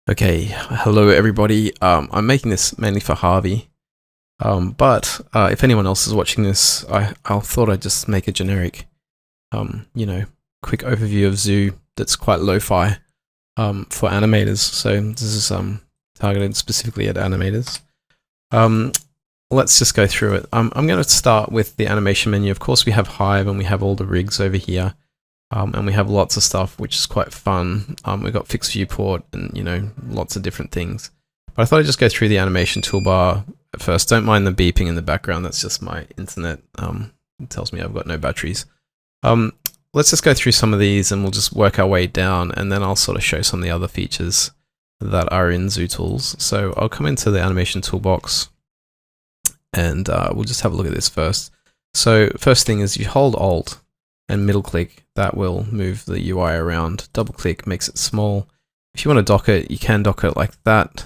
Okay, hello everybody. I'm making this mainly for Harvey, but if anyone else is watching this, I thought I'd just make a generic, quick overview of Zoo that's quite lo-fi for animators. So this is targeted specifically at animators. Let's just go through it. I'm going to start with the animation menu. Of course, we have Hive and we have all the rigs over here. And we have lots of stuff, which is quite fun. We've got fixed viewport and, lots of different things. But I thought I'd just go through the animation toolbar at first. Don't mind the beeping in the background. That's just my internet. It tells me I've got no batteries. Let's just go through some of these and we'll just work our way down. And then I'll sort of show some of the other features that are in ZooTools. So I'll come into the animation toolbox and we'll just have a look at this first. So first thing is you hold Alt and middle click. That will move the UI around. Double click makes it small. If you want to dock it, you can dock it like that.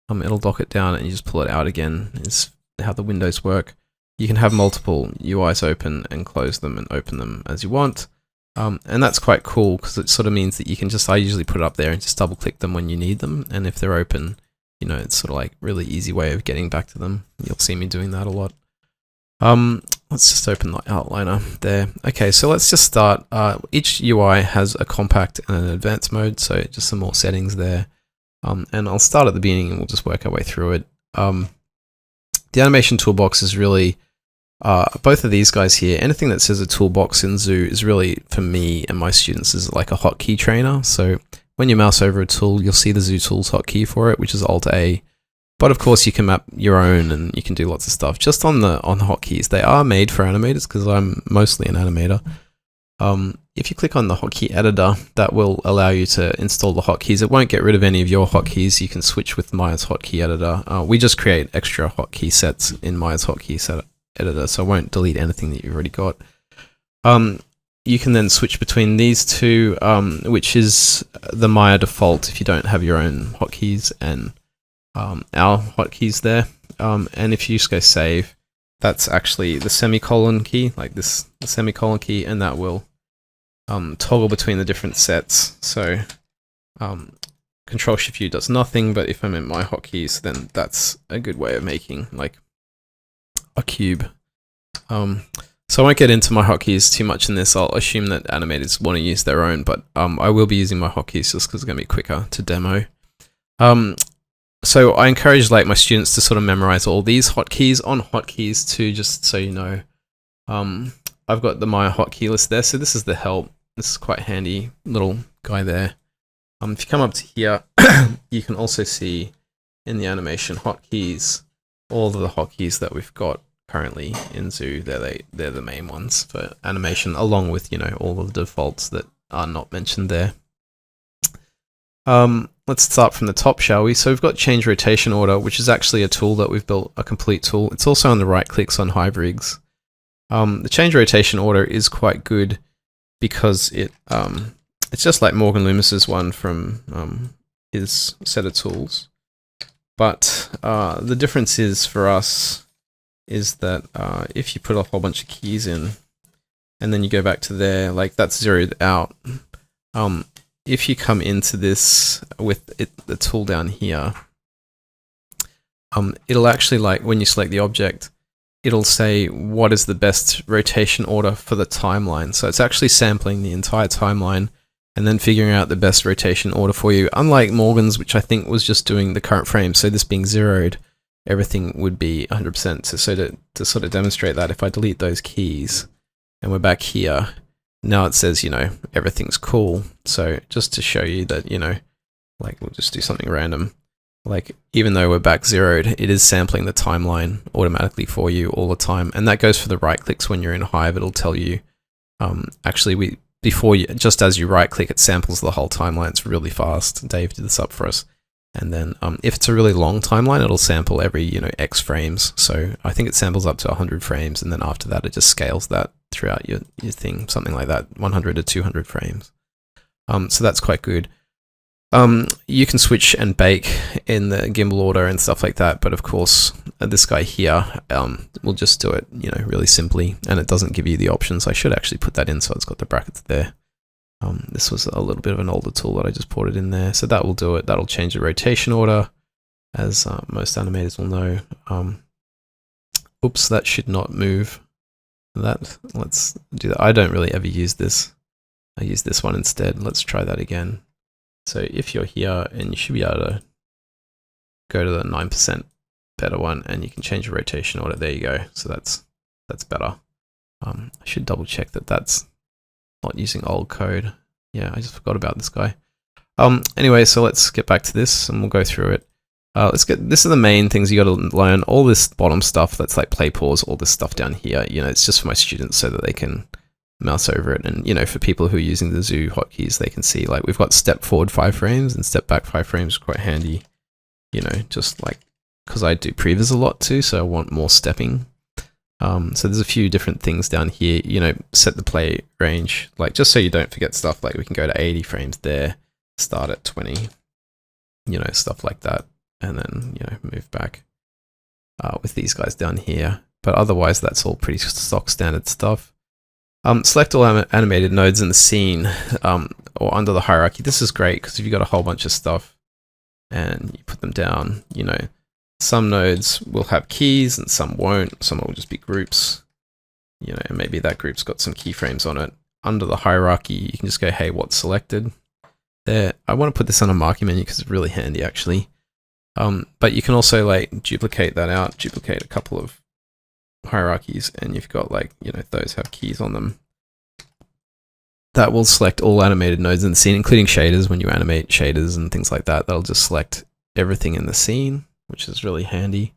It'll dock it down and you just pull it out again. It's how the windows work. You can have multiple UIs open and close them and open them as you want. And that's quite cool because it sort of means that you can I usually put it up there and just double click them when you need them. And if they're open, it's sort of like really easy way of getting back to them. You'll see me doing that a lot. Let's just open the outliner there. Okay, so let's just start. Each UI has a compact and an advanced mode, so just some more settings there. And I'll start at the beginning and we'll just work our way through it. The animation toolbox is really, both of these guys here, anything that says a toolbox in Zoo is really, for me and my students, is like a hotkey trainer. So when you mouse over a tool, you'll see the ZooTools hotkey for it, which is Alt-A. But of course you can map your own and you can do lots of stuff. Just on the hotkeys, they are made for animators because I'm mostly an animator. If you click on the hotkey editor, that will allow you to install the hotkeys. It won't get rid of any of your hotkeys. You can switch with Maya's hotkey editor. We just create extra hotkey sets in Maya's hotkey set editor, so I won't delete anything that you've already got. You can then switch between these two, which is the Maya default if you don't have your own hotkeys, and our hotkeys there. And if you just go save, that's actually the semicolon key, like this, the semicolon key, and that will toggle between the different sets. So Control Shift U does nothing, but if I'm in my hotkeys, then that's a good way of making like a cube. So I won't get into my hotkeys too much in this. I'll assume that animators want to use their own, but I will be using my hotkeys just because it's going to be quicker to demo. So I encourage my students to sort of memorize all these hotkeys on hotkeys too, just so you know. I've got the Maya hotkey list there, so this is the help. This is quite handy little guy there. If you come up to here, you can also see in the animation hotkeys all of the hotkeys that we've got currently in Zoo. They're the main ones for animation, along with all of the defaults that are not mentioned there. Let's start from the top, shall we? So we've got change rotation order, which is actually a tool that we've built, a complete tool. It's also on the right clicks on Hive rigs. The change rotation order is quite good because it's just like Morgan Loomis's one from his set of tools. But the difference is for us is that if you put a whole bunch of keys in and then you go back to there, that's zeroed out. If you come into this with the tool down here, it'll actually, when you select the object, it'll say what is the best rotation order for the timeline. So it's actually sampling the entire timeline and then figuring out the best rotation order for you. Unlike Morgan's, which I think was just doing the current frame, so this being zeroed, everything would be 100%. So to sort of demonstrate that, if I delete those keys and we're back here, now it says, everything's cool. So just to show you that, we'll just do something random. Even though we're back zeroed, it is sampling the timeline automatically for you all the time. And that goes for the right clicks when you're in Hive. It'll tell you, just as you right click, it samples the whole timeline. It's really fast. Dave did this up for us. And then if it's a really long timeline, it'll sample every, X frames. So I think it samples up to 100 frames. And then after that, it just scales that throughout your thing, something like that, 100 to 200 frames. So that's quite good. You can switch and bake in the gimbal order and stuff like that. But of course, this guy here will just do it, really simply. And it doesn't give you the options. I should actually put that in so it's got the brackets there. This was a little bit of an older tool that I just ported in there. So that will do it. That'll change the rotation order, as most animators will know. Oops, that should not move. Let's do that. I don't really ever use this. I use this one instead. Let's try that again. So if you're here, and you should be able to go to the 9% better one, and you can change the rotation order. There you go. So that's better. I should double check that that's not using old code. Yeah, I just forgot about this guy. Anyway, so let's get back to this, and we'll go through it. This are the main things you got to learn. All this bottom stuff that's like play, pause, all this stuff down here, you know, it's just for my students so that they can mouse over it. And, you know, for people who are using the zoo hotkeys, they can see like we've got step forward 5 frames and step back 5 frames, quite handy, you know, just like, because I do previs a lot too, so I want more stepping. So there's a few different things down here, you know, set the play range, like just so you don't forget stuff, like we can go to 80 frames there, start at 20, you know, stuff like that. And then, you know, move back with these guys down here. But otherwise, that's all pretty stock standard stuff. Select all animated nodes in the scene or under the hierarchy. This is great because if you've got a whole bunch of stuff and you put them down, you know, some nodes will have keys and some won't. Some will just be groups. You know, maybe that group's got some keyframes on it. Under the hierarchy, you can just go, hey, what's selected? There. I want to put this on a marquee menu because it's really handy, actually. But you can also like duplicate that out, duplicate a couple of hierarchies, and you've got like, you know, those have keys on them. That will select all animated nodes in the scene, including shaders. When you animate shaders and things like that, that'll just select everything in the scene, which is really handy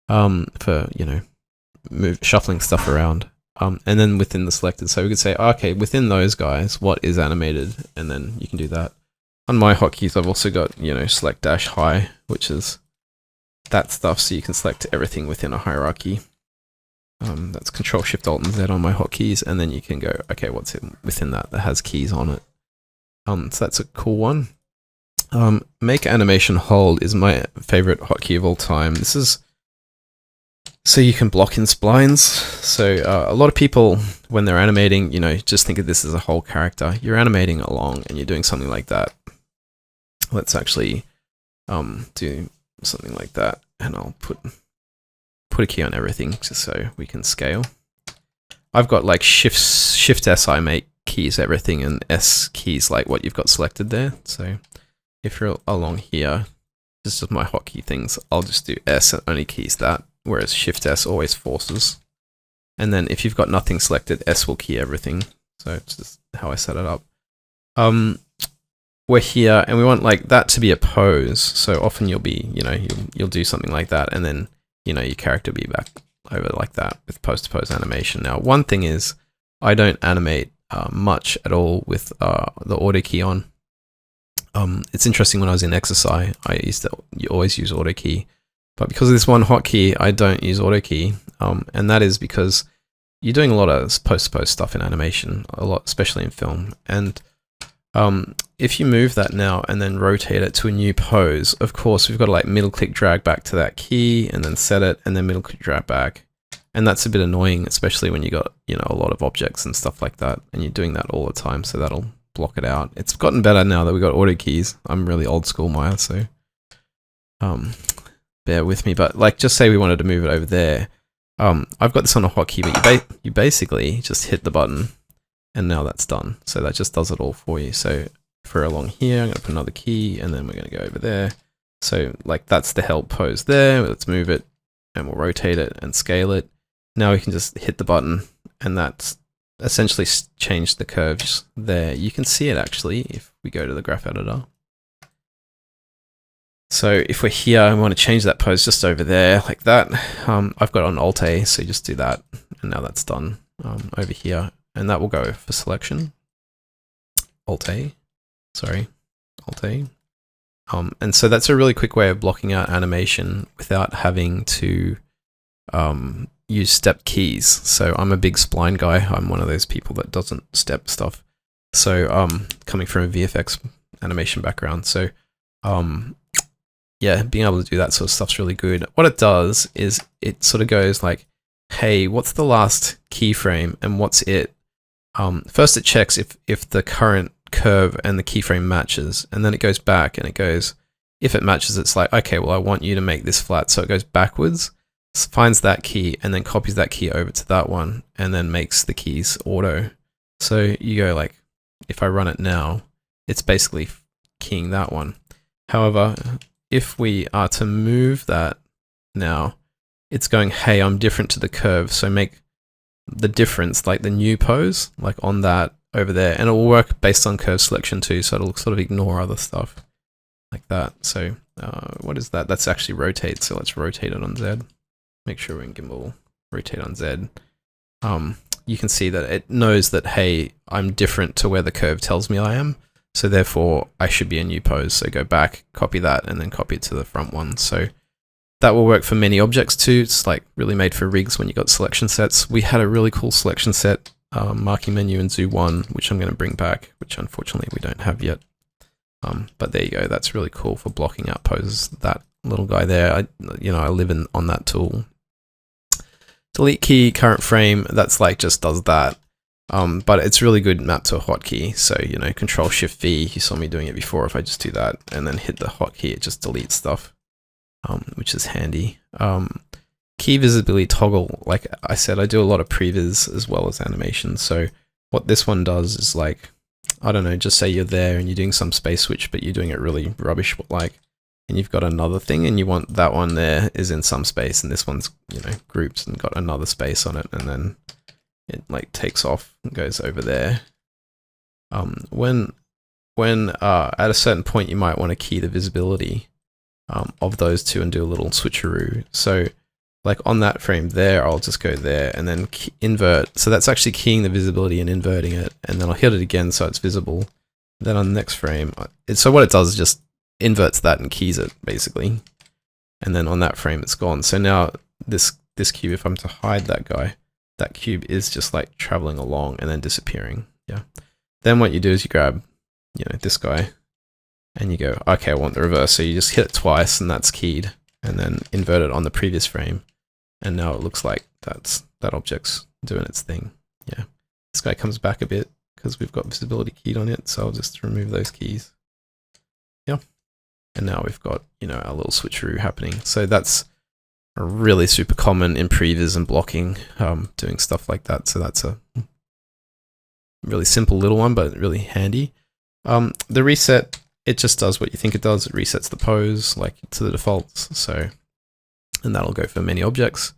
for, you know, shuffling stuff around. And then within the selected, so we could say, okay, within those guys, what is animated? And then you can do that. On my hotkeys, I've also got, you know, select dash high, which is that stuff. So you can select everything within a hierarchy. That's Control Shift Alt and Z on my hotkeys. And then you can go, okay, what's within that has keys on it? So that's a cool one. Make animation hold is my favorite hotkey of all time. This is so you can block in splines. So a lot of people, when they're animating, you know, just think of this as a whole character. You're animating along and you're doing something like that. Let's actually do something like that, and I'll put a key on everything just so we can scale. I've got like Shift S, I make keys everything, and S keys like what you've got selected there. So if you're along here, this is my hotkey things. I'll just do S and only keys that, whereas Shift S always forces. And then if you've got nothing selected, S will key everything. So it's just how I set it up. We're here and we want like that to be a pose. So often you'll be, you know, you'll do something like that, and then, you know, your character will be back over like that with pose-to-pose animation. Now, one thing is I don't animate much at all with the auto key on. It's interesting, when I was in exercise, I used to always use auto key, but because of this one hotkey, I don't use auto key. And that is because you're doing a lot of post-to-pose stuff in animation, a lot, especially in film. And if you move that now and then rotate it to a new pose, of course, we've got to like middle click drag back to that key and then set it and then middle click drag back. And that's a bit annoying, especially when you got, you know, a lot of objects and stuff like that, and you're doing that all the time. So that'll block it out. It's gotten better now that we've got auto keys. I'm really old school Maya, so bear with me. But like, just say we wanted to move it over there. I've got this on a hotkey, but you basically just hit the button and now that's done. So that just does it all for you. So for along here, I'm going to put another key and then we're going to go over there. So like that's the held pose there. Let's move it and we'll rotate it and scale it. Now we can just hit the button and that's essentially changed the curves there. You can see it actually if we go to the graph editor. So if we're here and we want to change that pose just over there like that, I've got on Alt A, so you just do that and now that's done over here. And that will go for selection. Alt A, sorry, Alt A. And so that's a really quick way of blocking out animation without having to use step keys. So I'm a big spline guy. I'm one of those people that doesn't step stuff. So coming from a VFX animation background. So yeah, being able to do that sort of stuff's really good. What it does is it sort of goes like, hey, what's the last keyframe and what's it? First it checks if the current curve and the keyframe matches, and then it goes back and it goes, if it matches, it's like, okay, well, I want you to make this flat. So it goes backwards, finds that key, and then copies that key over to that one, and then makes the keys auto. So you go like, if I run it now, it's basically keying that one. However, if we are to move that now, it's going, hey, I'm different to the curve. So make the difference, like the new pose, like on that over there. And it will work based on curve selection too. So it'll sort of ignore other stuff like that. So what is that? That's actually rotate. So let's rotate it on Z. Make sure we're in gimbal, rotate on Z. You can see that it knows that, hey, I'm different to where the curve tells me I am. So therefore I should be a new pose. So go back, copy that, and then copy it to the front one. So that will work for many objects too. It's like really made for rigs when you got selection sets. We had a really cool selection set, marking menu in Zoo 1, which I'm going to bring back, which unfortunately we don't have yet. But there you go. That's really cool for blocking out poses. That little guy there, I live on that tool. Delete key, current frame, that's like just does that. But it's really good mapped to a hotkey. So, Control Shift V, you saw me doing it before. If I just do that and then hit the hotkey, it just deletes stuff, which is handy. Key visibility toggle, like I said, I do a lot of previs as well as animation. So what this one does is like, I don't know, just say you're there and you're doing some space switch, but you're doing it really rubbish, like, and you've got another thing and you want that one there is in some space and this one's, grouped and got another space on it, and then it like takes off and goes over there. When at a certain point you might want to key the visibility of those two and do a little switcheroo. So like on that frame there, I'll just go there and then invert. So that's actually keying the visibility and inverting it, and then I'll hit it again so it's visible. Then on the next frame, so what it does is just inverts that and keys it basically, and then on that frame it's gone. So now this cube, if I'm to hide that guy, that cube is just like traveling along and then disappearing. Yeah. Then what you do is you grab, this guy, and you go, okay, I want the reverse. So you just hit it twice and that's keyed, and then invert it on the previous frame, and now it looks like that object's doing its thing. Yeah. This guy comes back a bit because we've got visibility keyed on it, so I'll just remove those keys. Yeah. And now we've got, our little switcheroo happening. So that's really super common in previs and blocking, doing stuff like that. So that's a really simple little one, but really handy. The reset, it just does what you think it does. It resets the pose like to the defaults. So, and that'll go for many objects.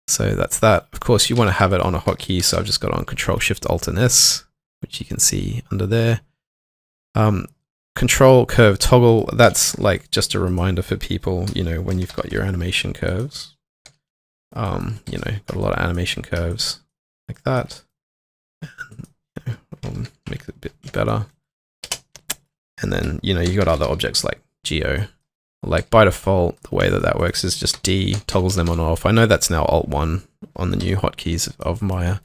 So that's that. Of course, you want to have it on a hotkey. So I've just got on Control Shift Alt and S, which you can see under there. Control curve toggle, that's like just a reminder for people, when you've got your animation curves. Got a lot of animation curves like that. And, I'll make it a bit better. And then, you got other objects like geo. Like by default, the way that works is just D toggles them on off. I know that's now Alt 1 on the new hotkeys of Maya,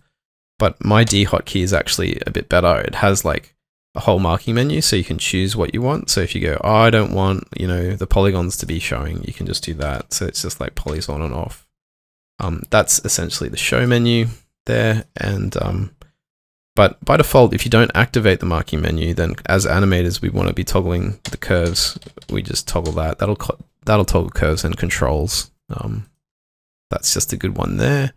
but my D hotkey is actually a bit better. It has like a whole marking menu, so you can choose what you want. So if you go, oh, I don't want, the polygons to be showing, you can just do that. So it's just like polys on and off. That's essentially the show menu there. And but by default, if you don't activate the marking menu, then as animators, we want to be toggling the curves. We just toggle that. That'll toggle curves and controls. That's just a good one there.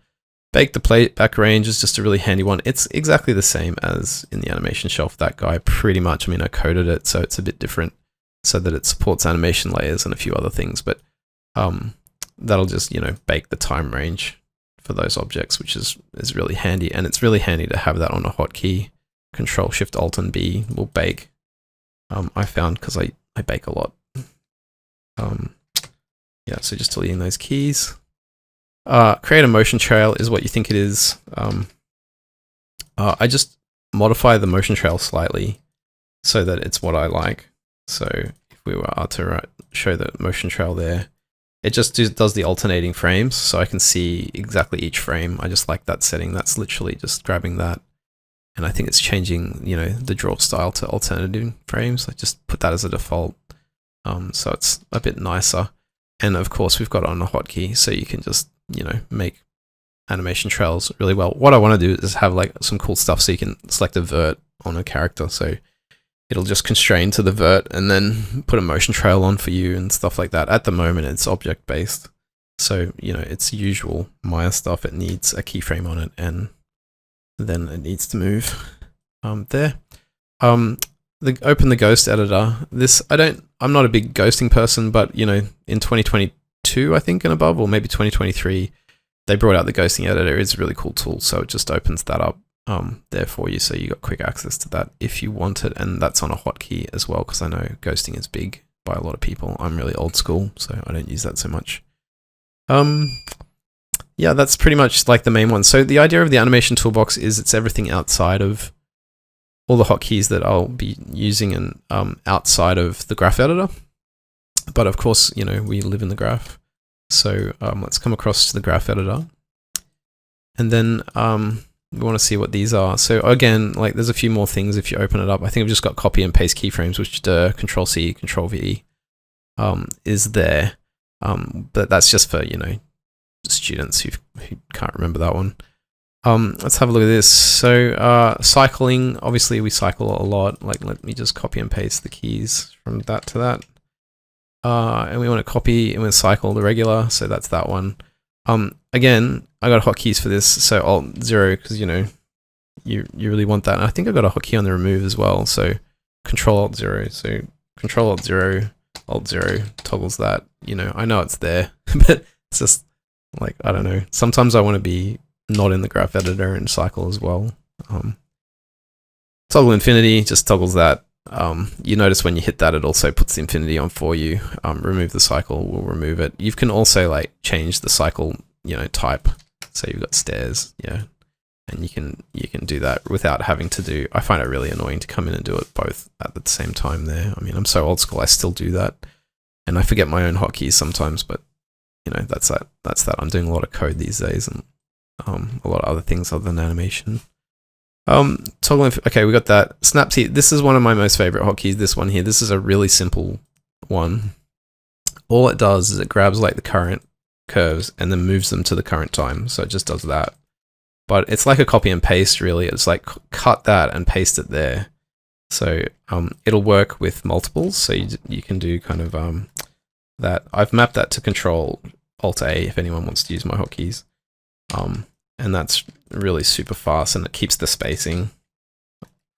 Bake the playback range is just a really handy one. It's exactly the same as in the animation shelf, that guy pretty much. I mean, I coded it, so it's a bit different so that it supports animation layers and a few other things, but that'll just, bake the time range for those objects, which is really handy. And it's really handy to have that on a hotkey. Control Shift Alt and B will bake. I found because I bake a lot. Yeah, so just deleting those keys. Create a motion trail is what you think it is. I just modify the motion trail slightly so that it's what I like. So if we were to show the motion trail there, it just does the alternating frames, so I can see exactly each frame. I just like that setting. That's literally just grabbing that, and I think it's changing, the draw style to alternating frames. I just put that as a default, so it's a bit nicer. And of course, we've got it on a hotkey, so you can just make animation trails really well. What I want to do is have like some cool stuff, so you can select a vert on a character. So it'll just constrain to the vert and then put a motion trail on for you and stuff like that. At the moment, it's object based. So, you know, it's usual Maya stuff. It needs a keyframe on it and then it needs to move there. Open the ghost editor. I'm not a big ghosting person, but you know, in 2022, I think and above, or maybe 2023, they brought out the ghosting editor. It's a really cool tool. So it just opens that up there for you. So you got quick access to that if you want it. And that's on a hotkey as well, because I know ghosting is big by a lot of people. I'm really old school, so I don't use that so much. Yeah, that's pretty much like the main one. So the idea of the animation toolbox is it's everything outside of all the hotkeys that I'll be using and outside of the graph editor. But of course, you know, we live in the graph. So let's come across to the graph editor. And then we want to see what these are. So again, like there's a few more things if you open it up. I think I've just got copy and paste keyframes, which Control C, Control V is there. But that's just for, you know, students who can't remember that one. Let's have a look at this. So cycling, obviously we cycle a lot. Like let me just copy and paste the keys from that to that. And we want to copy and we cycle the regular. So that's that one. Again, I got hotkeys for this. So Alt 0, because you know, you really want that. And I think I got a hotkey on the remove as well. So Control Alt 0. So Control Alt 0, Alt 0 toggles that. You know, I know it's there, but it's just like, I don't know. Sometimes I want to be not in the graph editor and cycle as well. Toggle infinity just toggles that. You notice when you hit that, it also puts the infinity on for you. Remove the cycle will remove it. You can also like change the cycle, you know, type. So you've got stairs, yeah, and you can do that without having to do. I find it really annoying to come in and do it both at the same time. There, I mean, I'm so old school. I still do that, and I forget my own hotkeys sometimes. But you know, that's that. That's that. I'm doing a lot of code these days, and a lot of other things other than animation. Okay, we got that. Snapseed. This is one of my most favorite hotkeys. This one here. This is a really simple one. All it does is it grabs like the current curves and then moves them to the current time. So it just does that. But it's like a copy and paste, really. It's like cut that and paste it there. So it'll work with multiples. So you can do kind of that. I've mapped that to Control Alt A if anyone wants to use my hotkeys. And that's really super fast and it keeps the spacing.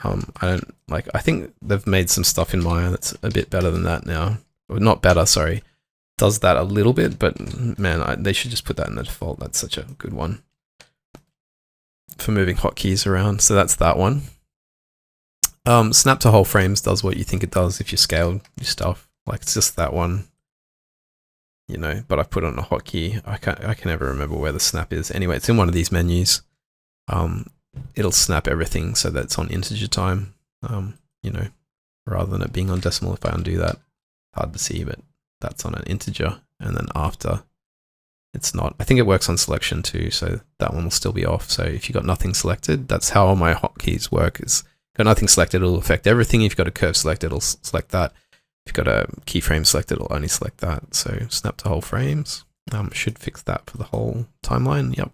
I think they've made some stuff in Maya that's a bit better than that now. Or not better, sorry. Does that a little bit, but man, they should just put that in the default. That's such a good one for moving hotkeys around. So that's that one. Snap to whole frames does what you think it does if you scale your stuff. Like it's just that one. You know, but I put on a hotkey. I can never remember where the snap is. Anyway, it's in one of these menus. It'll snap everything so that it's on integer time. You know, rather than it being on decimal. If I undo that, hard to see, but that's on an integer. And then after, it's not. I think it works on selection too, so that one will still be off. So if you've got nothing selected, that's how all my hotkeys work. Is got nothing selected, it'll affect everything. If you've got a curve selected, it'll select that. If you've got a keyframe selected, it'll only select that. So snap to whole frames should fix that for the whole timeline. Yep.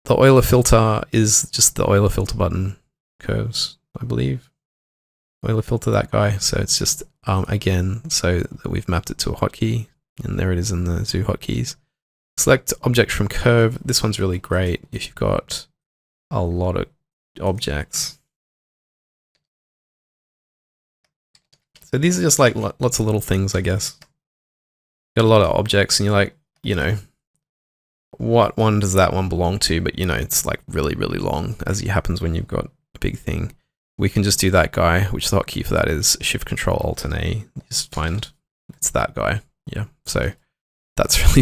The Euler filter is just the Euler filter button curves, I believe. Euler filter, that guy. So it's just, again, so that we've mapped it to a hotkey. And there it is in the zoo hotkeys. Select object from curve. This one's really great if you've got a lot of objects. So these are just like lots of little things, I guess. Got a lot of objects and you're like, you know, what one does that one belong to? But you know, it's like really, really long, as it happens when you've got a big thing. We can just do that guy, which the hotkey for that is Shift Control Alt and A. Just find it's that guy. Yeah. So that's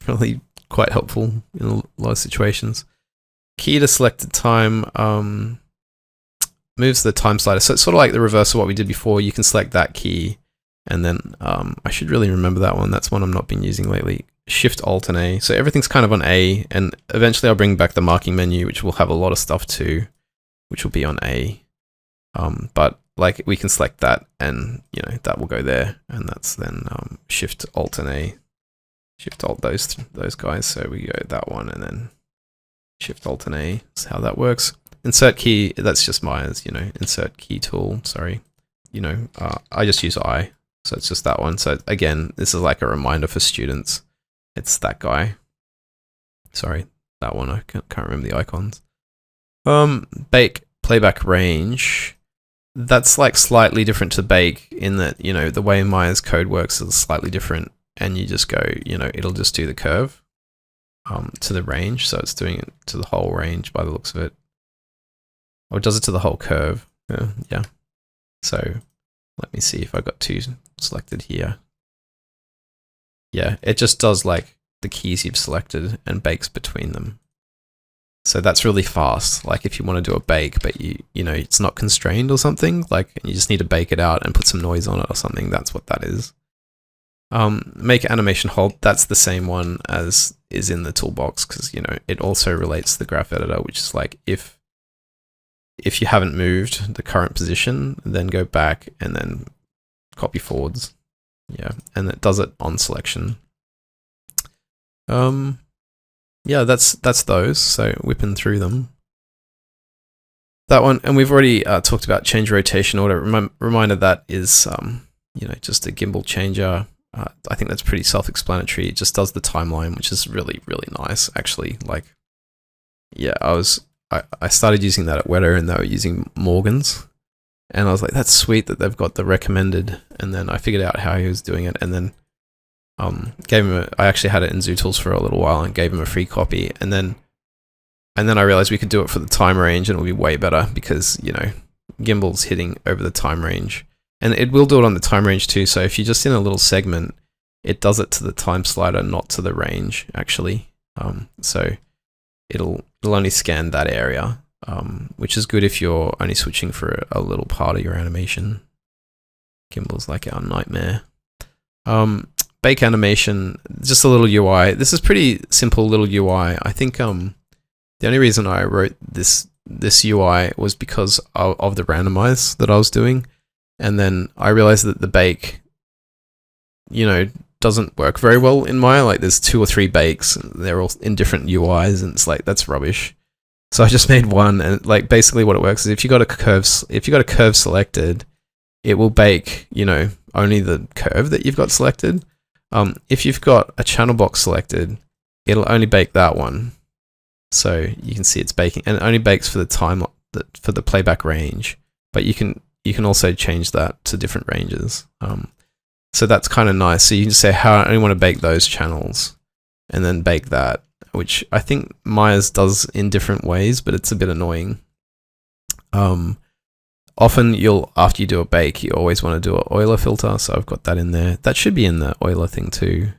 really quite helpful in a lot of situations. Key to selected time moves the time slider. So it's sort of like the reverse of what we did before. You can select that key and then I should really remember that one. That's one I'm not been using lately. Shift Alt and A. So everything's kind of on A, and eventually I'll bring back the marking menu, which will have a lot of stuff too, which will be on A. But like we can select that and you know that will go there, and that's then Shift Alt and A. Shift Alt those guys. So we go that one and then Shift Alt and A. That's how that works. Insert key, that's just Maya's, you know, insert key tool, sorry. I just use I. So it's just that one. So again, this is like a reminder for students. It's that guy. Sorry, that one. I can't remember the icons. Bake, playback range. That's like slightly different to bake in that, the way Maya's code works is slightly different. And you just go, it'll just do the curve to the range. So it's doing it to the whole range by the looks of it. Or does it to the whole curve? Yeah. So let me see if I got 2 selected here. Yeah, it just does like the keys you've selected and bakes between them. So that's really fast. Like if you want to do a bake, but it's not constrained or something, like you just need to bake it out and put some noise on it or something. That's what that is. Make animation hold. That's the same one as is in the toolbox because it also relates to the graph editor, which is like if you haven't moved the current position, then go back and then copy forwards. Yeah, and it does it on selection. Yeah, that's those. So whipping through them. That one, and we've already talked about change rotation order. Reminder that is just a gimbal changer. I think that's pretty self-explanatory. It just does the timeline, which is really, really nice, actually. Like, yeah, I started using that at Weta, and they were using Morgan's, and I was like, that's sweet that they've got the recommended. And then I figured out how he was doing it, and then gave him I actually had it in ZooTools for a little while and gave him a free copy, and then I realized we could do it for the time range, and it would be way better because gimbal's hitting over the time range. And it will do it on the time range too, so if you're just in a little segment, it does it to the time slider, not to the range, actually. So it'll only scan that area, which is good if you're only switching for a little part of your animation. Gimbal's like our nightmare. Bake animation, just a little UI. This is pretty simple little UI. I think the only reason I wrote this UI was because of the randomize that I was doing. And then I realized that the bake, doesn't work very well in Maya. Like there's 2 or 3 bakes, they're all in different UIs, and it's like, that's rubbish. So I just made one, and like basically what it works is if you got a curve selected, it will bake, only the curve that you've got selected. If you've got a channel box selected, it'll only bake that one. So you can see it's baking, and it only bakes for the time for the playback range, but you can also change that to different ranges. So that's kind of nice. So you can say how I only want to bake those channels, and then bake that, which I think Maya's does in different ways, but it's a bit annoying. Often after you do a bake, you always want to do an Euler filter, so I've got that in there. That should be in the Euler thing too.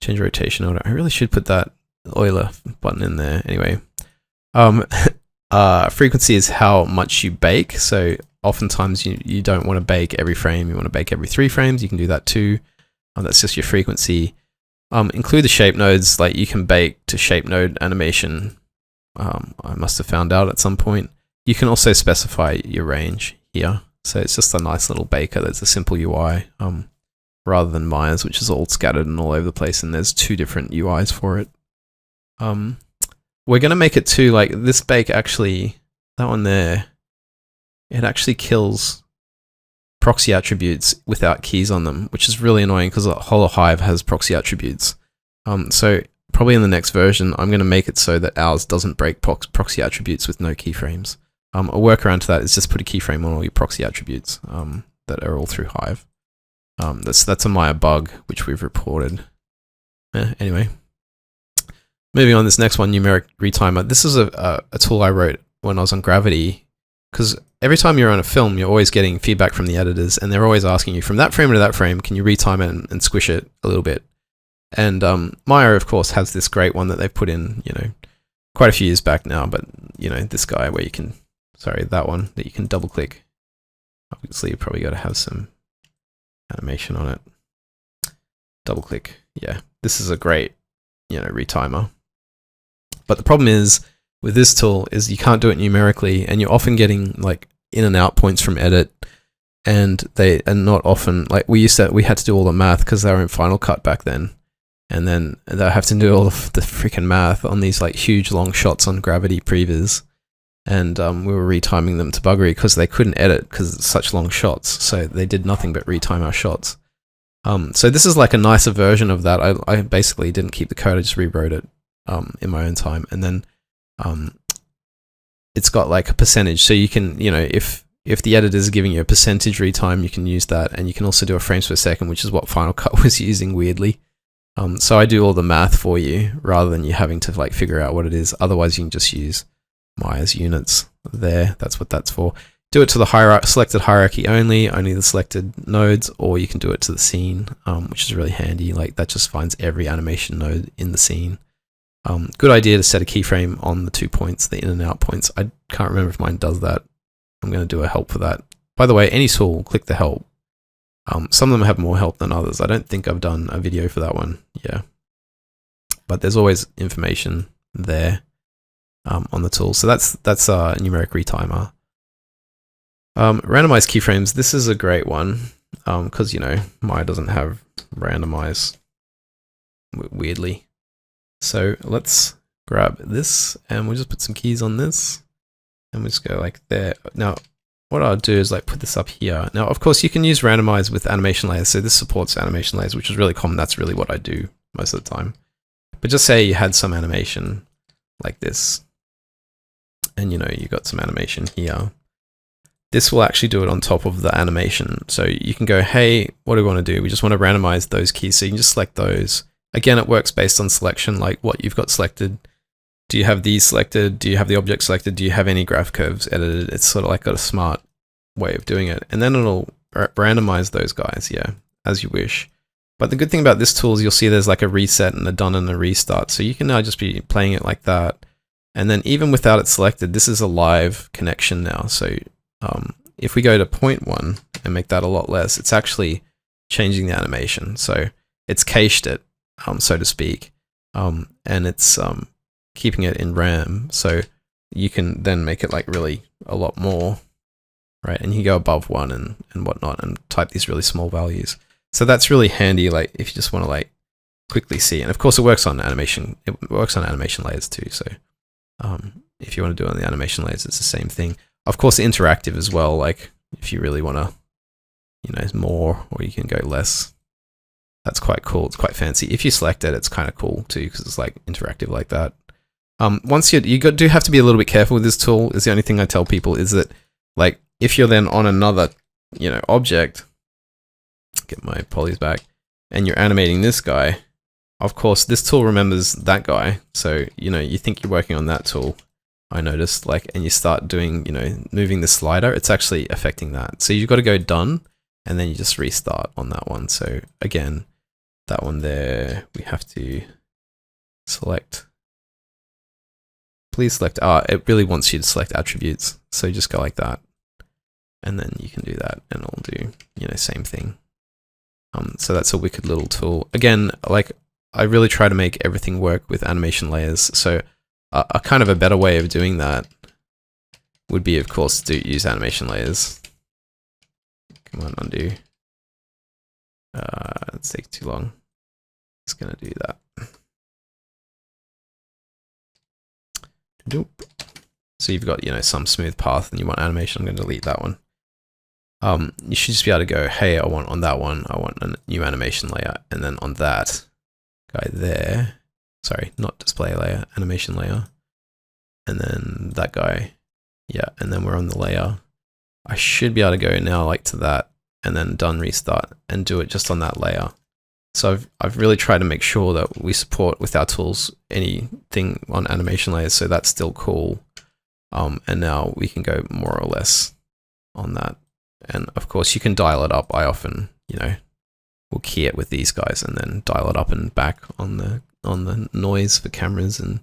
Change rotation order. I really should put that Euler button in there. Anyway, frequency is how much you bake. So oftentimes you don't want to bake every frame. You want to bake every 3 frames. You can do that too. That's just your frequency. Include the shape nodes. Like you can bake to shape node animation. I must have found out at some point. You can also specify your range here. So it's just a nice little baker that's a simple UI, rather than Maya's, which is all scattered and all over the place, and there's 2 different UIs for it. We're going to make it too, like this bake actually, that one there, it actually kills proxy attributes without keys on them, which is really annoying because HoloHive has proxy attributes. So probably in the next version, I'm going to make it so that ours doesn't break proxy attributes with no keyframes. A workaround to that is just put a keyframe on all your proxy attributes that are all through Hive. That's a Maya bug, which we've reported. Anyway, moving on, this next one, Numeric Retimer. This is a tool I wrote when I was on Gravity, because every time you're on a film, you're always getting feedback from the editors, and they're always asking you, from that frame to that frame, can you retime it and squish it a little bit? And Maya, of course, has this great one that they've put in, quite a few years back now, but, this guy where you can, that one that you can double click. Obviously, you probably got to have some animation on it. Double click. Yeah, this is a great, retimer. But the problem is with this tool is you can't do it numerically, and you're often getting like in and out points from edit, and they are not often like we had to do all the math because they were in Final Cut back then, and then they have to do all of the freaking math on these like huge long shots on Gravity previews. and we were retiming them to buggery because they couldn't edit because it's such long shots. So they did nothing but retime our shots. So this is like a nicer version of that. I basically didn't keep the code, I just rewrote it in my own time, and then it's got like a percentage, so you can, if the editor is giving you a percentage retime, you can use that, and you can also do a frames per second, which is what Final Cut was using weirdly. So I do all the math for you rather than you having to like figure out what it is. Otherwise, you can just use my as units there. That's what that's for. Do it to the selected hierarchy only the selected nodes, or you can do it to the scene, which is really handy. Like that just finds every animation node in the scene. Good idea to set a keyframe on the 2 points, the in and out points. I can't remember if mine does that. I'm going to do a help for that. By the way, any tool, click the help. Some of them have more help than others. I don't think I've done a video for that one. Yeah. But there's always information there on the tool. So that's numeric retimer. Randomize keyframes. This is a great one because, Maya doesn't have randomize weirdly. So let's grab this and we'll just put some keys on this and we'll just go like there. Now, what I'll do is like put this up here. Now, of course, you can use randomize with animation layers. So this supports animation layers, which is really common. That's really what I do most of the time. But just say you had some animation like this and, you got some animation here. This will actually do it on top of the animation. So you can go, hey, what do we want to do? We just want to randomize those keys. So you can just select those. Again, it works based on selection, like what you've got selected. Do you have these selected? Do you have the object selected? Do you have any graph curves edited? It's sort of like got a smart way of doing it. And then it'll randomize those guys, yeah, as you wish. But the good thing about this tool is you'll see there's like a reset and a done and a restart. So you can now just be playing it like that. And then even without it selected, this is a live connection now. So if we go to 0.1 and make that a lot less, it's actually changing the animation. So it's cached it, so to speak, and it's keeping it in RAM. So you can then make it like really a lot more, right? And you go above 1 and whatnot and type these really small values. So that's really handy, like if you just want to like quickly see. And of course it works on animation. It works on animation layers too. So if you want to do it on the animation layers, it's the same thing. Of course, interactive as well. Like if you really want to, more, or you can go less. That's quite cool. It's quite fancy. If you select it, it's kind of cool too, because it's like interactive like that. Once do have to be a little bit careful with this tool. Is the only thing I tell people is that, like, if you're then on another, object, get my polys back, and you're animating this guy, of course, this tool remembers that guy. So, you think you're working on that tool. I noticed, and you start doing, moving the slider, it's actually affecting that. So you've got to go done, and then you just restart on that one. So again, that one there, we have to select. Please select, it really wants you to select attributes. So you just go like that, and then you can do that, and it'll do, same thing. So that's a wicked little tool. Again, I really try to make everything work with animation layers. So a kind of a better way of doing that would be, of course, to use animation layers. Come on, undo. It's taking too long. It's gonna do that. Doop. So you've got, some smooth path and you want animation. I'm gonna delete that one. You should just be able to go, hey, I want on that one, I want a new animation layer, and then on that guy there, sorry, not display layer, animation layer, and then that guy, yeah, and then we're on the layer. I should be able to go now to that, and then done restart, and do it just on that layer. So I've really tried to make sure that we support with our tools anything on animation layers, so that's still cool. And now we can go more or less on that. And of course you can dial it up. I often, will key it with these guys and then dial it up and back on the noise for cameras and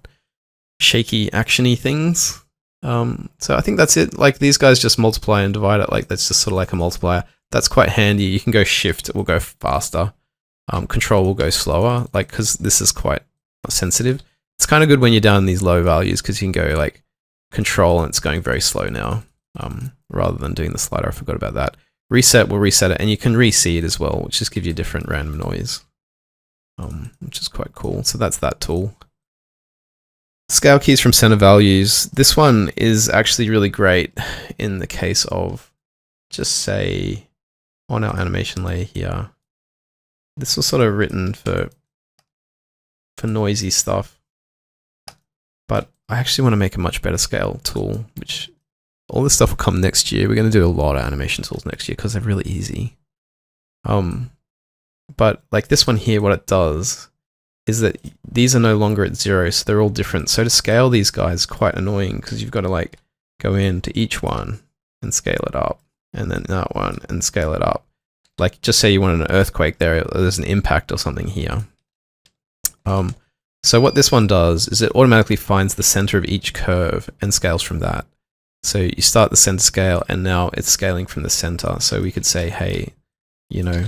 shaky actiony things. So I think that's it. These guys just multiply and divide it. That's just sort of like a multiplier. That's quite handy. You can go shift, it will go faster. Control will go slower, because this is quite sensitive. It's kind of good when you're down in these low values, because you can go control and it's going very slow now, rather than doing the slider. I forgot about that. Reset will reset it, and you can reseed as well, which just gives you different random noise, which is quite cool. So that's that tool. Scale keys from center values. This one is actually really great in the case of, just say, on our animation layer here. This was sort of written for noisy stuff, but I actually want to make a much better scale tool, which all this stuff will come next year. We're going to do a lot of animation tools next year because they're really easy. But like this one here, what it does is that these are no longer at 0, so they're all different. So to scale these guys is quite annoying because you've got to like go into each one and scale it up, and then that one and scale it up. Like just say you want an earthquake there, there's an impact or something here. So what this one does is it automatically finds the center of each curve and scales from that. So you start the center scale and now it's scaling from the center. So we could say, hey, you know,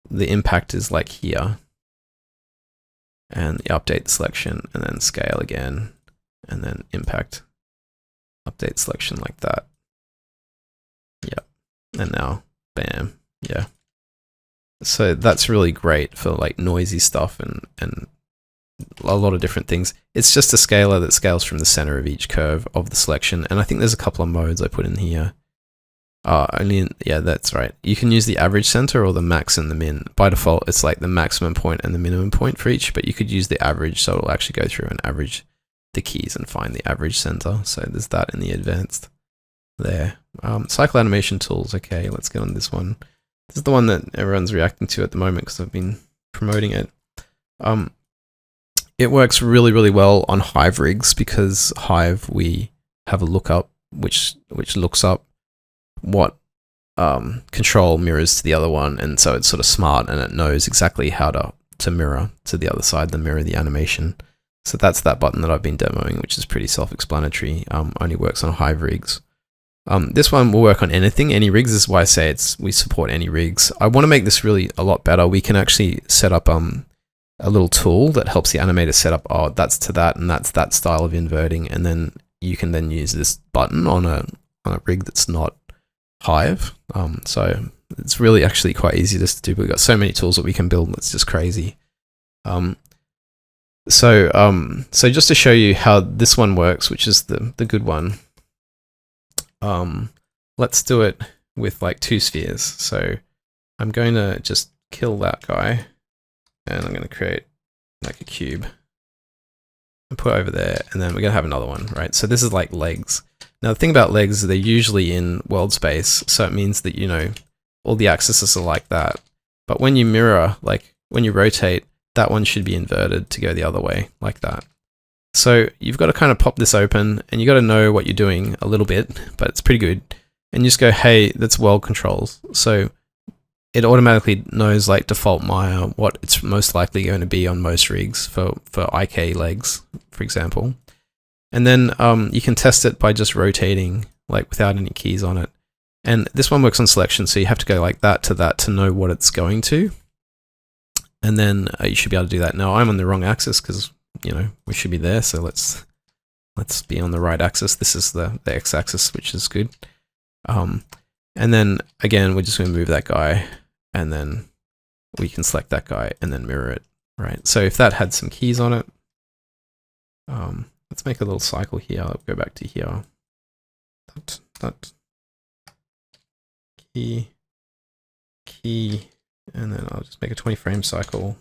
the impact is like here. And you update the selection and then scale again, and then impact, update selection like that. Yep. And now, bam, yeah. So that's really great for like noisy stuff and a lot of different things. It's just a scaler that scales from the center of each curve of the selection. And I think there's a couple of modes I put in here. Yeah, that's right. You can use the average center or the max and the min. By default, it's like the maximum point and the minimum point for each, but you could use the average, so it'll actually go through and average the keys and find the average center. So there's that in the advanced there. Cycle animation tools. Okay, let's get on this one. This is the one that everyone's reacting to at the moment because I've been promoting it. It works really, really well on Hive rigs because Hive, we have a lookup which looks up what control mirrors to the other one, and so it's sort of smart and it knows exactly how to mirror to the other side, the mirror the animation. So that's that button that I've been demoing, which is pretty self-explanatory. Only works on Hive rigs. This one will work on anything, any rigs. This is why I say we support any rigs. I want to make this really a lot better. We can actually set up a little tool that helps the animator set up, oh, that's to that and that's that style of inverting, and then you can then use this button on a rig that's not Hive. So it's really actually quite easy just to do. We've got so many tools that we can build, it's just crazy. So just to show you how this one works, which is the good one, let's do it with like 2 spheres. So I'm going to just kill that guy, and I'm going to create like a cube and put it over there, and then we're going to have another one, right? So this is like legs. Now the thing about legs is they're usually in world space, so it means that, you know, all the axes are like that. But when you mirror, like when you rotate, that one should be inverted to go the other way, like that. So you've got to kind of pop this open, and you got to know what you're doing a little bit, but it's pretty good. And you just go, hey, that's world controls. So it automatically knows like default Maya what it's most likely going to be on most rigs for IK legs, for example. And then you can test it by just rotating, like without any keys on it. And this one works on selection, so you have to go like that to know what it's going to. And then you should be able to do that. Now I'm on the wrong axis because, you know, we should be there. So let's be on the right axis. This is the x-axis, which is good. And then again, we're just going to move that guy, and then we can select that guy and then mirror it, right? So if that had some keys on it, let's make a little cycle here. I'll go back to here. That key, and then I'll just make a 20 frame cycle,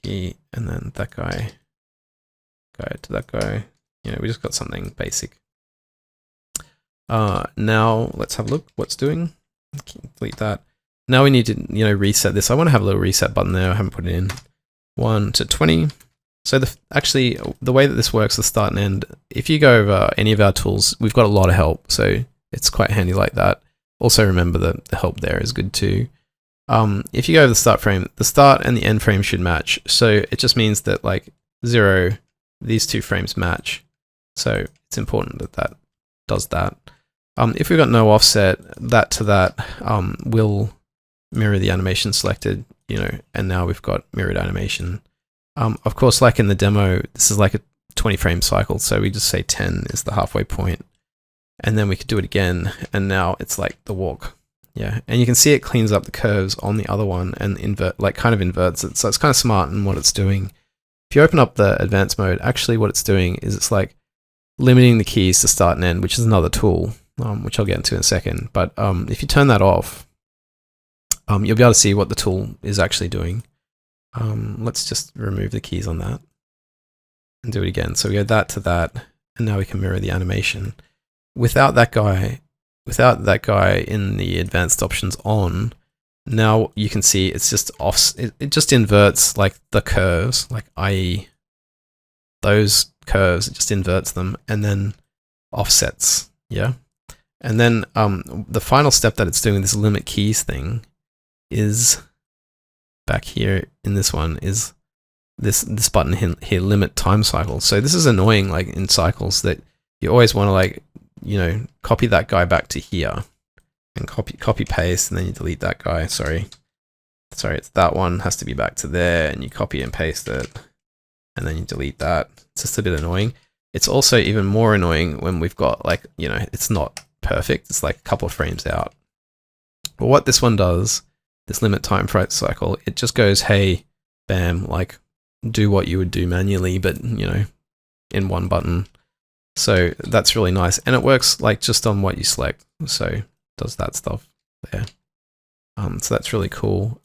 key, and then that guy to that guy. You know, we just got something basic. Now let's have a look what's doing. Delete that. Now we need to, you know, reset this. I want to have a little reset button there. I haven't put it in. 1 to 20. So actually, the way that this works, the start and end, if you go over any of our tools, we've got a lot of help. So it's quite handy like that. Also remember that the help there is good too. If you go over the start frame, the start and the end frame should match. So it just means that like 0, these 2 frames match. So it's important that that does that. If we've got no offset, that to that will mirror the animation selected, you know, and now we've got mirrored animation. Of course, like in the demo, this is like a 20 frame cycle. So we just say 10 is the halfway point, and then we could do it again. And now it's like the walk. Yeah. And you can see it cleans up the curves on the other one and kind of inverts it. So it's kind of smart in what it's doing. if you open up the advanced mode, actually what it's doing is it's like limiting the keys to start and end, which is another tool, which I'll get into in a second. But if you turn that off, you'll be able to see what the tool is actually doing. Let's just remove the keys on that and do it again. So we go that to that, and now we can mirror the animation. Without that guy in the advanced options on, now you can see it's just off. It just inverts like the curves, like i.e. those curves. It just inverts them and then offsets. Yeah, and then the final step that it's doing, this limit keys thing, is back here in this one, is this button here, limit time cycle. So this is annoying, like in cycles, that you always want to, like, you know, copy that guy back to here and copy paste, and then you delete that guy. Sorry, it's that one has to be back to there, and you copy and paste it, and then you delete that. It's just a bit annoying. It's also even more annoying when we've got, like, you know, it's not perfect. It's like a couple of frames out. But what this one does, this limit time cycle, it just goes, hey, bam, like, do what you would do manually, but, you know, in one button. So that's really nice, and it works like just on what you select. So it does that stuff there. So that's really cool.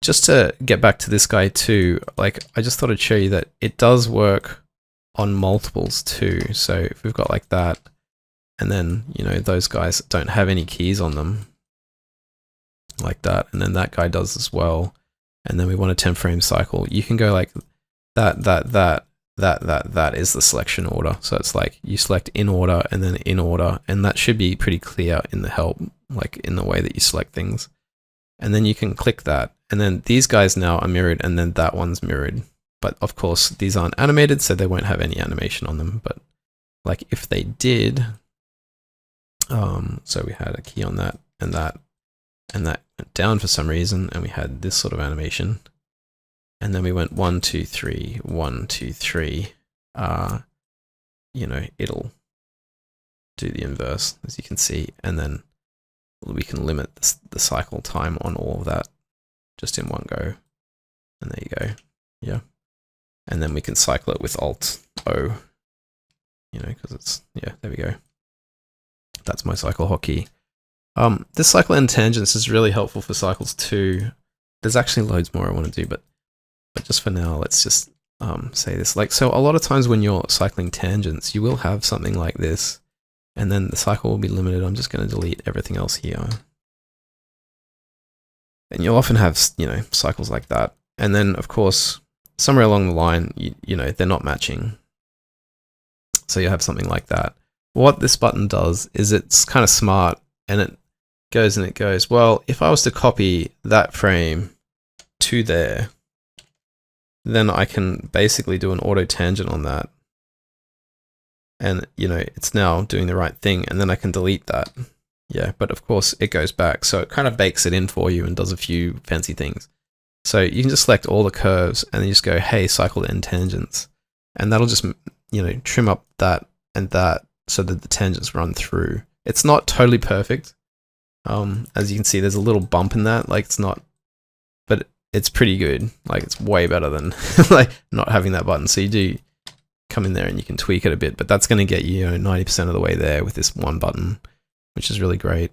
Just to get back to this guy too, like, I just thought I'd show you that it does work on multiples too. So if we've got like that, and then, you know, those guys don't have any keys on them, like that, and then that guy does as well, and then we want a 10 frame cycle, you can go like that is the selection order. So it's like you select in order and then in order, and that should be pretty clear in the help, like in the way that you select things. And then you can click that, and then these guys now are mirrored, and then that one's mirrored. But of course these aren't animated, so they won't have any animation on them. But like if they did, so we had a key on that, and that went down for some reason, and we had this sort of animation, and then we went 1 2 3 1 2 3. You know, it'll do the inverse, as you can see, and then we can limit the cycle time on all of that just in one go, and there you go. Yeah, and then we can cycle it with Alt O, you know, because it's, yeah, there we go. That's my cycle hotkey. This cycle and tangents is really helpful for cycles too. There's actually loads more I want to do, but just for now, let's just say this. Like, so a lot of times when you're cycling tangents, you will have something like this, and then the cycle will be limited. I'm just going to delete everything else here. And you'll often have, you know, cycles like that. And then, of course, somewhere along the line, you know, they're not matching. So you have something like that. What this button does is it's kind of smart, and it goes, well, if I was to copy that frame to there, then I can basically do an auto tangent on that. And, you know, it's now doing the right thing, and then I can delete that. Yeah, but of course it goes back. So it kind of bakes it in for you and does a few fancy things. So you can just select all the curves, and then you just go, hey, cycle to end tangents. And that'll just, you know, trim up that and that so that the tangents run through. It's not totally perfect. As you can see, there's a little bump in that. Like, it's not, but it's pretty good. Like, it's way better than like not having that button. So you do come in there and you can tweak it a bit, but that's going to get you, 90% of the way there with this one button, which is really great.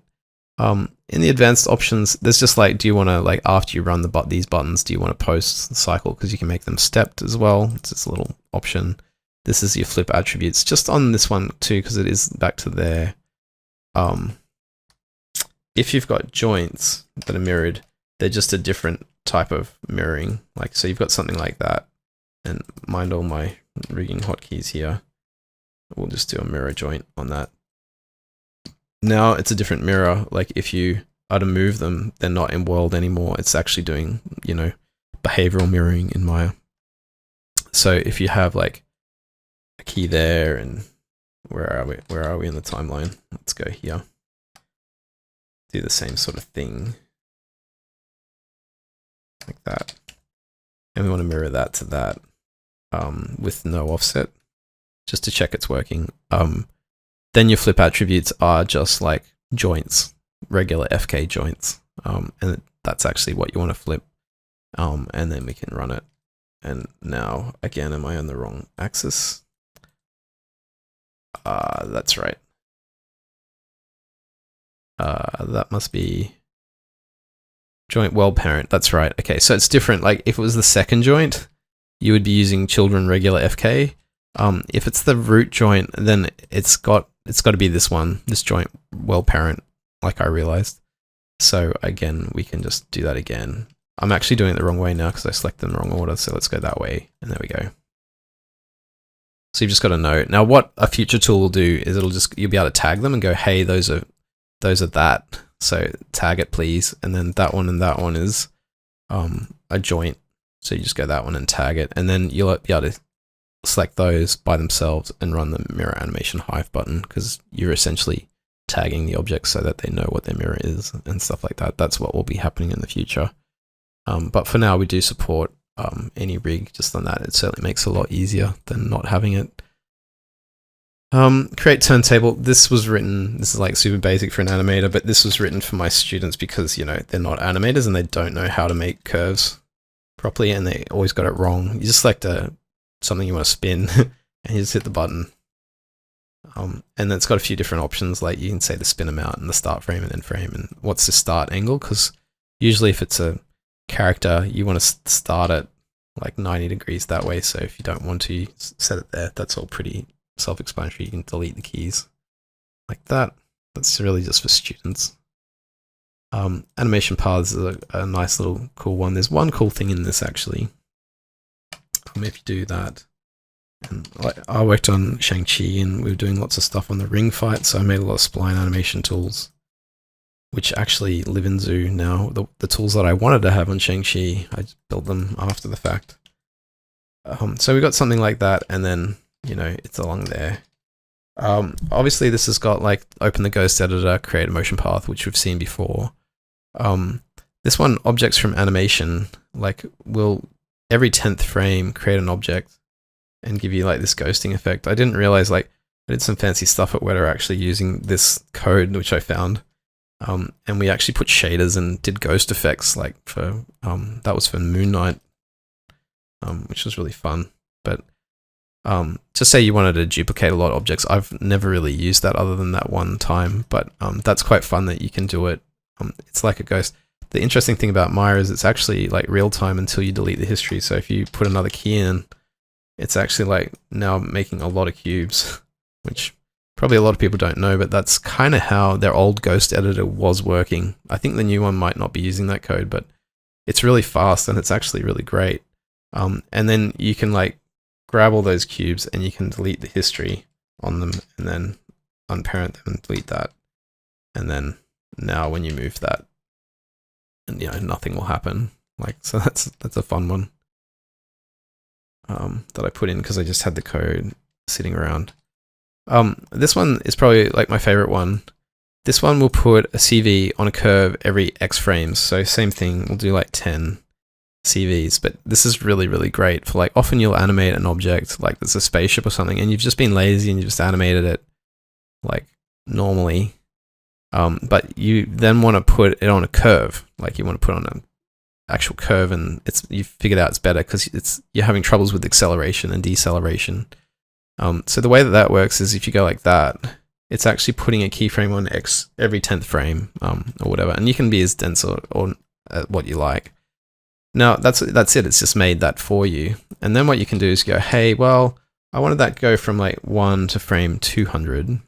In the advanced options, there's just like, do you want to, like, after you run these buttons, do you want to post the cycle? Because you can make them stepped as well. It's just a little option. This is your flip attributes, just on this one too, because it is back to there. If you've got joints that are mirrored, they're just a different type of mirroring. Like, so you've got something like that, and mind all my rigging hotkeys here. We'll just do a mirror joint on that. Now it's a different mirror. Like, if you are to move them, they're not in world anymore. It's actually doing, behavioral mirroring in Maya. So if you have like a key there, and where are we in the timeline? Let's go here. Do the same sort of thing like that, and we want to mirror that to that with no offset, just to check it's working. Then your flip attributes are just like joints, regular FK joints, and that's actually what you want to flip, and then we can run it. And now, again, am I on the wrong axis? That's right. That must be joint well parent. That's right. Okay, so it's different. Like if it was the second joint, you would be using children regular FK. If it's the root joint, then it's got to be this one, this joint well parent, like I realized. So again, we can just do that again. I'm actually doing it the wrong way now because I selected in the wrong order. So let's go that way, and there we go. So you've just got to know. Now what a future tool will do is you'll be able to tag them and go, hey, those are that. So tag it please. And then that one and that one is a joint. So you just go that one and tag it. And then you'll be able to select those by themselves and run the mirror animation hive button, because you're essentially tagging the objects so that they know what their mirror is and stuff like that. That's what will be happening in the future. But for now, we do support any rig just on that. It certainly makes it a lot easier than not having it. Create turntable. This is like super basic for an animator, but this was written for my students because, you know, they're not animators and they don't know how to make curves properly, and they always got it wrong. You just select something you want to spin and you just hit the button. And then it's got a few different options, like you can say the spin amount and the start frame and end frame and what's the start angle, because usually if it's a character, you want to start at like 90 degrees that way. So if you don't want to set it there, that's all pretty self-explanatory. You can delete the keys like that. That's really just for students. Animation paths is a nice little cool one. There's one cool thing in this actually. If you do that, and I worked on Shang-Chi and we were doing lots of stuff on the ring fight, so I made a lot of spline animation tools, which actually live in Zoo now. The tools that I wanted to have on Shang-Chi, I just built them after the fact. So we got something like that, and then, you know, it's along there. Obviously this has got like open the ghost editor, create a motion path, which we've seen before. This one, objects from animation, like will every 10th frame create an object and give you like this ghosting effect. I didn't realize, like, I did some fancy stuff at Weta actually using this code, which I found. And we actually put shaders and did ghost effects, like for, that was for Moon Knight, which was really fun. But to say you wanted to duplicate a lot of objects, I've never really used that other than that one time, but that's quite fun that you can do it. It's like a ghost. The interesting thing about Maya is it's actually like real time until you delete the history. So if you put another key in, it's actually like now making a lot of cubes, which probably a lot of people don't know, but that's kind of how their old ghost editor was working. I think the new one might not be using that code, but it's really fast and it's actually really great. And then you can like grab all those cubes and you can delete the history on them and then unparent them and delete that. And then now when you move that, and you know, nothing will happen. Like, so that's a fun one that I put in because I just had the code sitting around. This one is probably like my favorite one. This one will put a CV on a curve every X frames. So same thing, we'll do like 10 CVs, but this is really, really great for like, often you'll animate an object like there's a spaceship or something and you've just been lazy and you just animated it like normally. But you then want to put it on a curve, like you want to put on an actual curve, and you figured out it's better because you're having troubles with acceleration and deceleration. So the way that works is if you go like that, it's actually putting a keyframe on X every 10th frame, or whatever, and you can be as dense or what you like. Now that's it. It's just made that for you, and then what you can do is go, hey, well, I wanted that to go from like 1 to frame 200.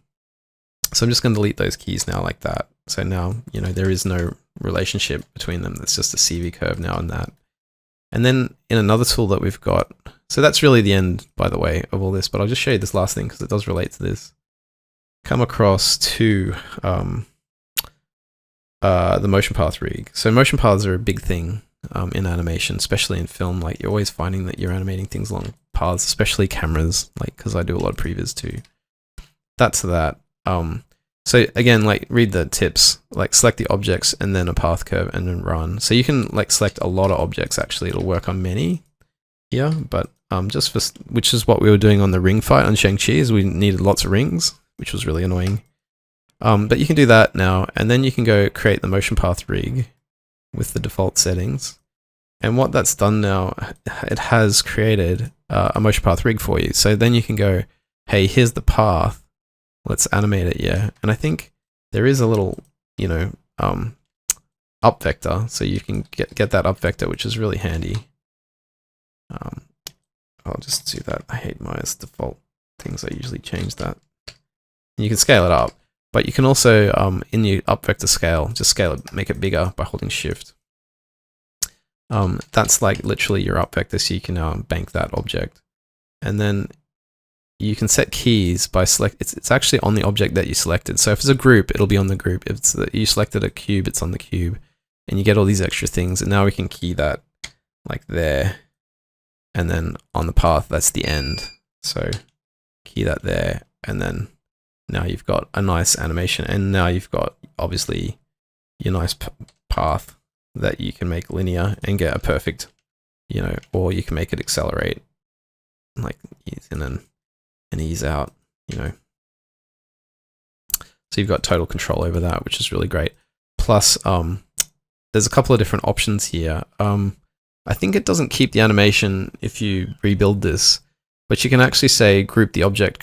So I'm just going to delete those keys now like that. So now, you know, there is no relationship between them. It's just a CV curve now and that. And then in another tool that we've got, so that's really the end, by the way, of all this, but I'll just show you this last thing because it does relate to this. Come across to the motion path rig. So motion paths are a big thing in animation, especially in film. Like you're always finding that you're animating things along paths, especially cameras, like because I do a lot of previs too. That's that. So again, like read the tips, like select the objects and then a path curve and then run. So you can like select a lot of objects actually. It'll work on many here, but just for, which is what we were doing on the ring fight on Shang-Chi, is we needed lots of rings, which was really annoying. But you can do that now, and then you can go create the motion path rig with the default settings. And what that's done now, it has created a motion path rig for you. So then you can go, hey, here's the path. Let's animate it, yeah. And I think there is a little, you know, up vector, so you can get that up vector, which is really handy. I'll just do that. I hate my default things. I usually change that. And you can scale it up, but you can also, in your up vector scale, just scale it, make it bigger by holding shift. That's like literally your up vector, so you can bank that object. And then you can set keys by select, it's actually on the object that you selected. So if it's a group, it'll be on the group. If it's you selected a cube, it's on the cube. And you get all these extra things. And now we can key that like there. And then on the path, that's the end. So key that there. And then now you've got a nice animation. And now you've got obviously your nice path that you can make linear and get a perfect, you know, or you can make it accelerate, like ease in and ease out, you know. So you've got total control over that, which is really great. Plus, there's a couple of different options here. I think it doesn't keep the animation if you rebuild this, but you can actually say group the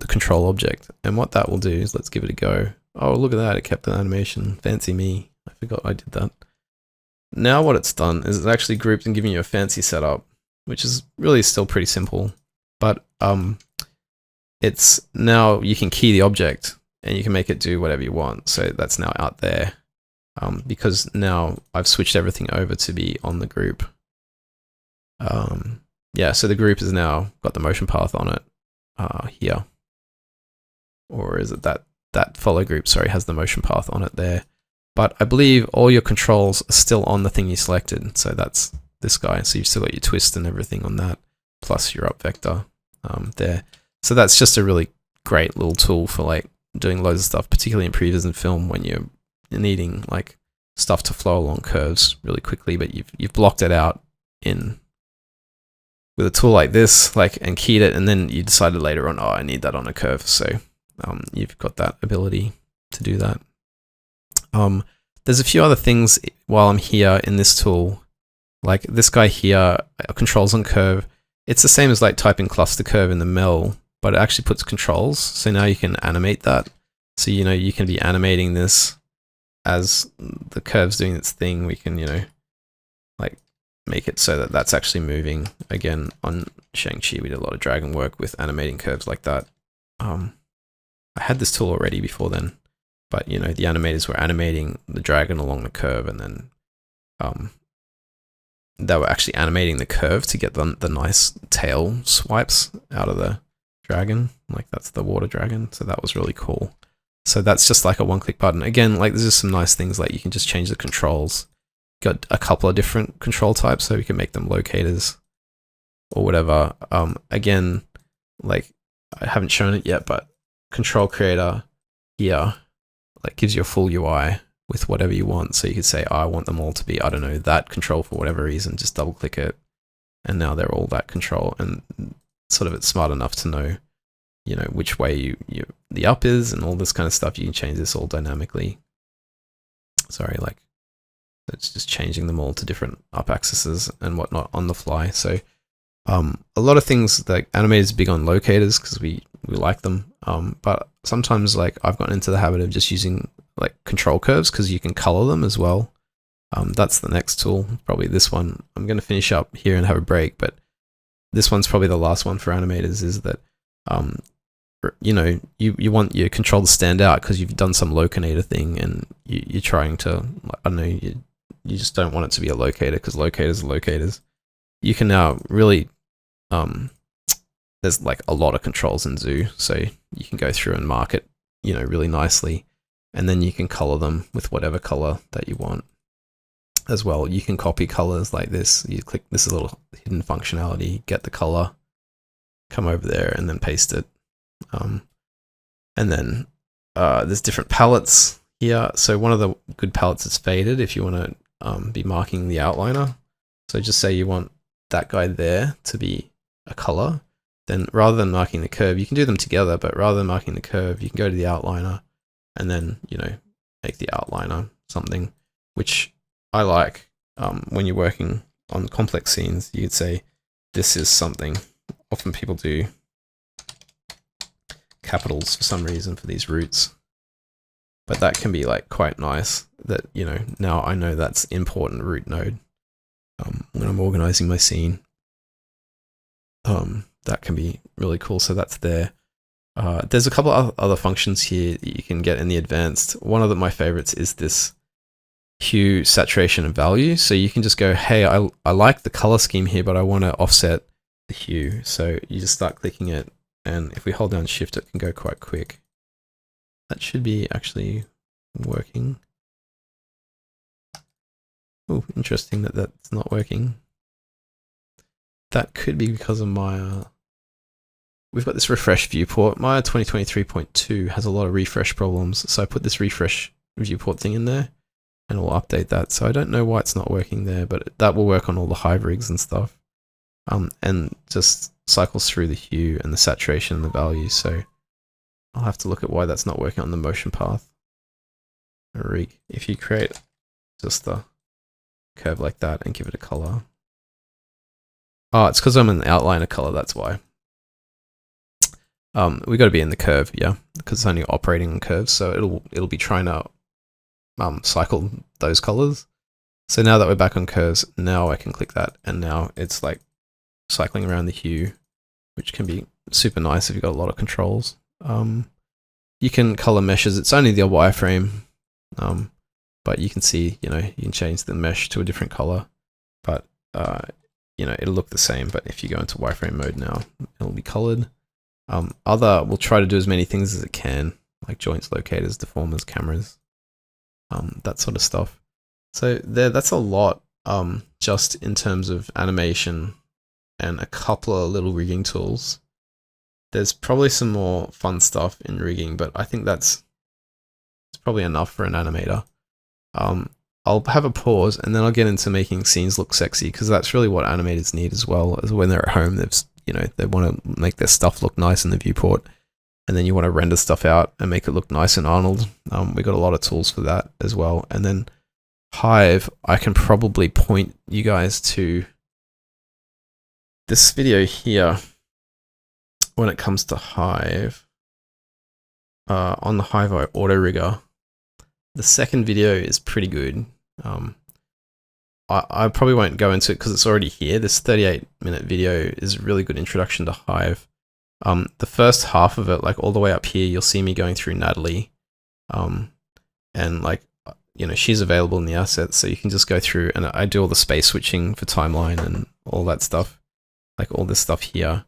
control object. And what that will do is, let's give it a go. Oh, look at that, it kept the animation. Fancy me. I forgot I did that. Now what it's done is it's actually grouped and given you a fancy setup, which is really still pretty simple. But it's now you can key the object and you can make it do whatever you want. So that's now out there because now I've switched everything over to be on the group. Yeah, so the group has now got the motion path on it here. Or is it that follow group, sorry, has the motion path on it there. But I believe all your controls are still on the thing you selected. So that's this guy. So you've still got your twist and everything on that, plus your up vector there. So that's just a really great little tool for like doing loads of stuff, particularly in previs and film when you're needing like stuff to flow along curves really quickly, but you've blocked it out in with a tool like this, like, and keyed it, and then you decided later on, oh, I need that on a curve. So you've got that ability to do that. There's a few other things while I'm here in this tool, like this guy here, controls on curve. It's the same as like typing cluster curve in the mel, but it actually puts controls. So now you can animate that. So, you know, you can be animating this as the curve's doing its thing. We can, you know, like make it so that that's actually moving. Again, on Shang-Chi, we did a lot of dragon work with animating curves like that. I had this tool already before then. But, you know, the animators were animating the dragon along the curve, and then they were actually animating the curve to get the nice tail swipes out of the dragon. Like, that's the water dragon. So that was really cool. So that's just like a one-click button. Again, like, there's just some nice things, like you can just change the controls. Got a couple of different control types, so we can make them locators or whatever. Again, like, I haven't shown it yet, but control creator here, like, gives you a full UI with whatever you want. So you could say, oh, I want them all to be, I don't know, that control for whatever reason, just double click it. And now they're all that control, and sort of it's smart enough to know, you know, which way the up is and all this kind of stuff. You can change this all dynamically. Sorry, like, it's just changing them all to different up axes and whatnot on the fly. So a lot of things, like animators are big on locators because we like them. But sometimes, like, I've gotten into the habit of just using like control curves because you can color them as well. That's the next tool, probably this one. I'm going to finish up here and have a break, but this one's probably the last one for animators, is that, you know, you want your control to stand out because you've done some locanator thing, and you're trying to, I don't know, you just don't want it to be a locator because locators are locators. You can now really, there's like a lot of controls in Zoo, so you can go through and mark it, you know, really nicely, and then you can color them with whatever color that you want as well. You can copy colors like this. You click, this is a little hidden functionality, get the color, come over there and then paste it. And then there's different palettes here. So one of the good palettes is faded if you want to be marking the outliner. So just say you want that guy there to be a color. Then rather than marking the curve, you can do them together, but rather than marking the curve, you can go to the outliner and then, you know, make the outliner something, which I like. when you're working on complex scenes, you could say this is something. Often people do capitals for some reason for these roots, but that can be like quite nice that, you know, now I know that's important root node when I'm organizing my scene. That can be really cool. So that's there. There's a couple of other functions here that you can get in the advanced. One of my favorites is this hue, saturation, and value. So you can just go, hey, I like the color scheme here, but I want to offset the hue. So you just start clicking it, and if we hold down shift, it can go quite quick. That should be actually working. Oh, interesting that that's not working. That could be because of my we've got this refresh viewport. Maya 2023.2 has a lot of refresh problems, so I put this refresh viewport thing in there, and we'll update that. So I don't know why it's not working there, but that will work on all the Hive rigs and stuff, and just cycles through the hue and the saturation and the value. So I'll have to look at why that's not working on the motion path rig. If you create just the curve like that and give it a color. Oh, it's because I'm an outliner color, that's why. We got to be in the curve, yeah, because it's only operating on curves, so it'll be trying to cycle those colors. So now that we're back on curves, now I can click that, and now it's like cycling around the hue, which can be super nice if you've got a lot of controls. You can color meshes. It's only the wireframe, but you can see, you know, you can change the mesh to a different color, but you know, it'll look the same. But if you go into wireframe mode now, it'll be colored. We'll try to do as many things as it can, like joints, locators, deformers, cameras, that sort of stuff. So that's a lot, just in terms of animation and a couple of little rigging tools. There's probably some more fun stuff in rigging, but I think it's probably enough for an animator. I'll have a pause, and then I'll get into making scenes look sexy, because that's really what animators need as well. As when they're at home, they want to make their stuff look nice in the viewport, and then you want to render stuff out and make it look nice in Arnold. We got a lot of tools for that as well. And then Hive, I can probably point you guys to this video here when it comes to Hive. On the Hive Auto Rigger, the second video is pretty good. I probably won't go into it because it's already here. This 38-minute video is a really good introduction to Hive. The first half of it, like all the way up here, you'll see me going through Natalie. And like, you know, she's available in the assets, so you can just go through, and I do all the space switching for timeline and all that stuff. Like all this stuff here.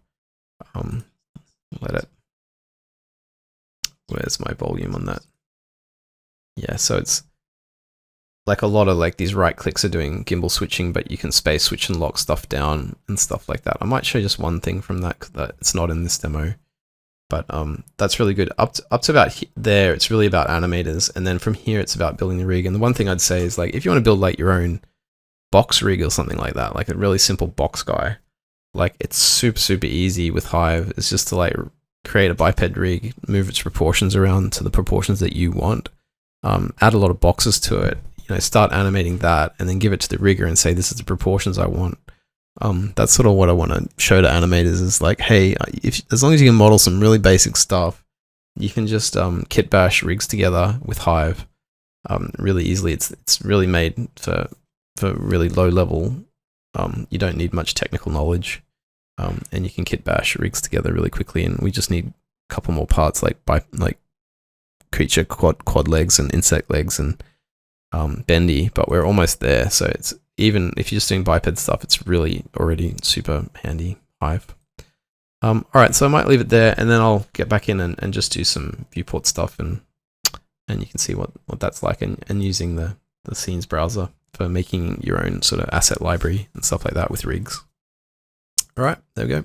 Where's my volume on that? Yeah, so it's like a lot of like these right clicks are doing gimbal switching, but you can space switch and lock stuff down and stuff like that. I might show just one thing from that, because it's not in this demo, but that's really good. Up to about there, it's really about animators, and then from here it's about building the rig. And the one thing I'd say is, like, if you want to build like your own box rig or something like that, like a really simple box guy, like it's super easy with Hive. It's just to like create a biped rig, move its proportions around to the proportions that you want, add a lot of boxes to it, you know, start animating that, and then give it to the rigger and say, this is the proportions I want. That's sort of what I want to show to animators, is like, hey, as long as you can model some really basic stuff, you can just kit bash rigs together with Hive really easily. It's really made for really low level. You don't need much technical knowledge, and you can kit bash rigs together really quickly. And we just need a couple more parts, like creature quad legs and insect legs and bendy, but we're almost there. So it's, even if you're just doing biped stuff, it's really already super handy Hive. All right, so I might leave it there, and then I'll get back in and just do some viewport stuff, and you can see what that's like, and using the scenes browser for making your own sort of asset library and stuff like that with rigs. All right, there we go.